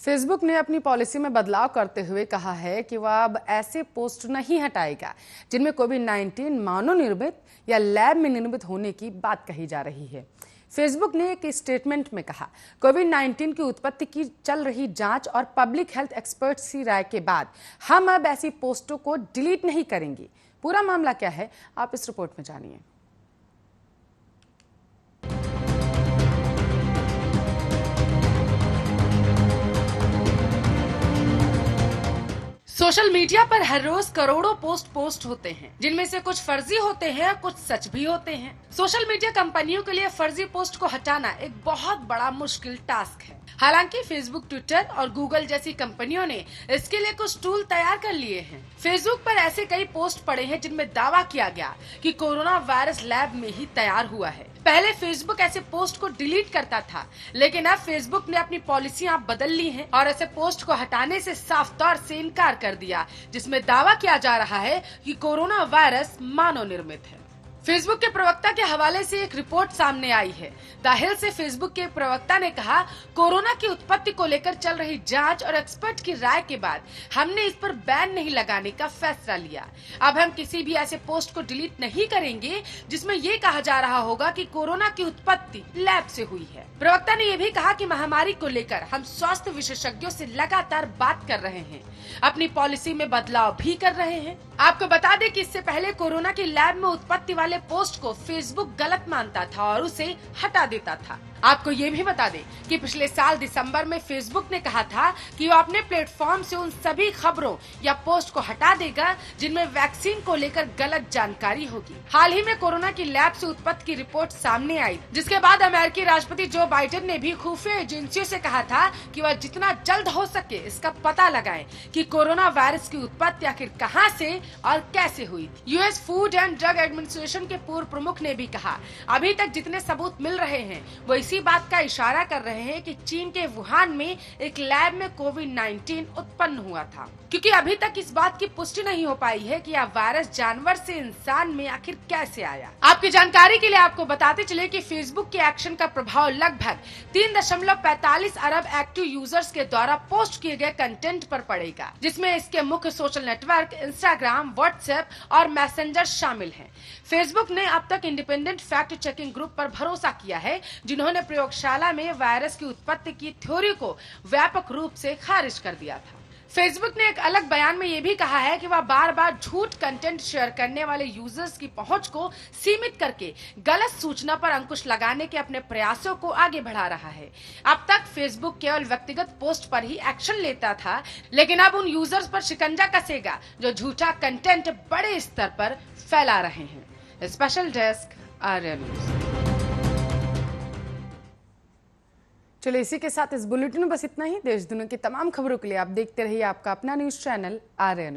Facebook ने अपनी policy में बदलाव करते हुए कहा है कि वह अब ऐसे पोस्ट नहीं हटाएगा जिनमें कोविड-19 मानव निर्मित या लैब में निर्मित होने की बात कही जा रही है। फेसबुक ने एक स्टेटमेंट में कहा, कोविड-19 की उत्पत्ति की चल रही जांच और पब्लिक हेल्थ एक्सपर्ट्स की राय के बाद हम अब ऐसी पोस्टों को डिलीट नहीं करेंगे। पूरा मामला क्या है, आप इस रिपोर्ट में जानिए। सोशल मीडिया पर हर रोज करोड़ों पोस्ट होते हैं, जिनमें से कुछ फर्जी होते हैं, कुछ सच भी होते हैं। सोशल मीडिया कंपनियों के लिए फर्जी पोस्ट को हटाना एक बहुत बड़ा मुश्किल टास्क है। हालांकि फेसबुक, ट्विटर और गूगल जैसी कंपनियों ने इसके लिए कुछ टूल तैयार कर लिए हैं। फेसबुक पर ऐसे कई पोस्ट पड़े हैं जिनमें दावा किया गया कि कोरोना वायरस लैब में ही तैयार हुआ है। पहले फेसबुक ऐसे पोस्ट को डिलीट करता था, लेकिन अब फेसबुक ने अपनी पॉलिसियां बदल ली हैं और ऐसे पोस्ट को हटाने से साफ तौर से इनकार कर दिया, जिसमें दावा किया जा रहा है कि कोरोना वायरस मानव निर्मित है। फेसबुक के प्रवक्ता के हवाले से एक रिपोर्ट सामने आई है। द हिल से फेसबुक के प्रवक्ता ने कहा, कोरोना की उत्पत्ति को लेकर चल रही जांच और एक्सपर्ट की राय के बाद हमने इस पर बैन नहीं लगाने का फैसला लिया। अब हम किसी भी ऐसे पोस्ट को डिलीट नहीं करेंगे जिसमें ये कहा जा रहा होगा कि कोरोना की उत्पत्ति लैब से हुई है। प्रवक्ता ने यह भी कहा कि महामारी को लेकर हम स्वास्थ्य विशेषज्ञों से लगातार बात कर रहे हैं, अपनी पॉलिसी में बदलाव भी कर रहे हैं। आपको बता दें कि इससे पहले कोरोना की लैब में उत्पत्ति वाले पोस्ट को फेसबुक गलत मानता था और उसे हटा देता था। आपको ये भी बता दें कि पिछले साल दिसंबर में फेसबुक ने कहा था कि वो अपने प्लेटफॉर्म से उन सभी खबरों या पोस्ट को हटा देगा जिनमें वैक्सीन को लेकर गलत जानकारी होगी। हाल ही में कोरोना की लैब से उत्पत्ति की रिपोर्ट सामने आई, जिसके बाद अमेरिकी राष्ट्रपति जो बाइडेन ने भी खुफिया एजेंसियों से कहा था कि वह जितना जल्द हो सके इसका पता लगाएं कि कोरोना वायरस की उत्पत्ति आखिर कहां से और कैसे हुई थी। US food and drug administration के पूर्व प्रमुख ने भी कहा, अभी तक जितने सबूत मिल रहे हैं वो इसी बात का इशारा कर रहे हैं कि चीन के वुहान में एक लैब में कोविड-19 उत्पन्न हुआ था, क्योंकि अभी तक इस बात की पुष्टि नहीं हो पाई है कि यह वायरस जानवर से इंसान में आखिर कैसे आया। आपकी जानकारी के लिए आपको बताते चले कि फेसबुक के एक्शन का प्रभाव लगभग 3.45 अरब एक्टिव यूजर्स के द्वारा पोस्ट किए गए कंटेंट पर पड़ेगा, जिसमें इसके मुख्य सोशल नेटवर्क इंस्टाग्राम, व्हाट्सएप और मैसेंजर शामिल हैं। फेसबुक ने अब तक इंडिपेंडेंट फैक्ट चेकिंग ग्रुप पर भरोसा किया है, जिन्होंने प्रयोगशाला में वायरस की उत्पत्ति की थ्योरी को व्यापक रूप से खारिज कर दिया था। फेसबुक ने एक अलग बयान में ये भी कहा है कि वह बार बार झूठ कंटेंट शेयर करने वाले यूजर्स की पहुंच को सीमित करके गलत सूचना पर अंकुश लगाने के अपने प्रयासों को आगे बढ़ा रहा है। अब तक फेसबुक केवल व्यक्तिगत पोस्ट पर ही एक्शन लेता था, लेकिन अब उन यूजर्स पर शिकंजा कसेगा जो झूठा कंटेंट बड़े स्तर पर फैला रहे हैं। Special desk, Arya news. चलिए, इसी के साथ इस बुलेटिन में बस इतना ही। देश दुनिया की तमाम खबरों के लिए आप देखते रहिए आपका अपना न्यूज चैनल आर्या न्यूज।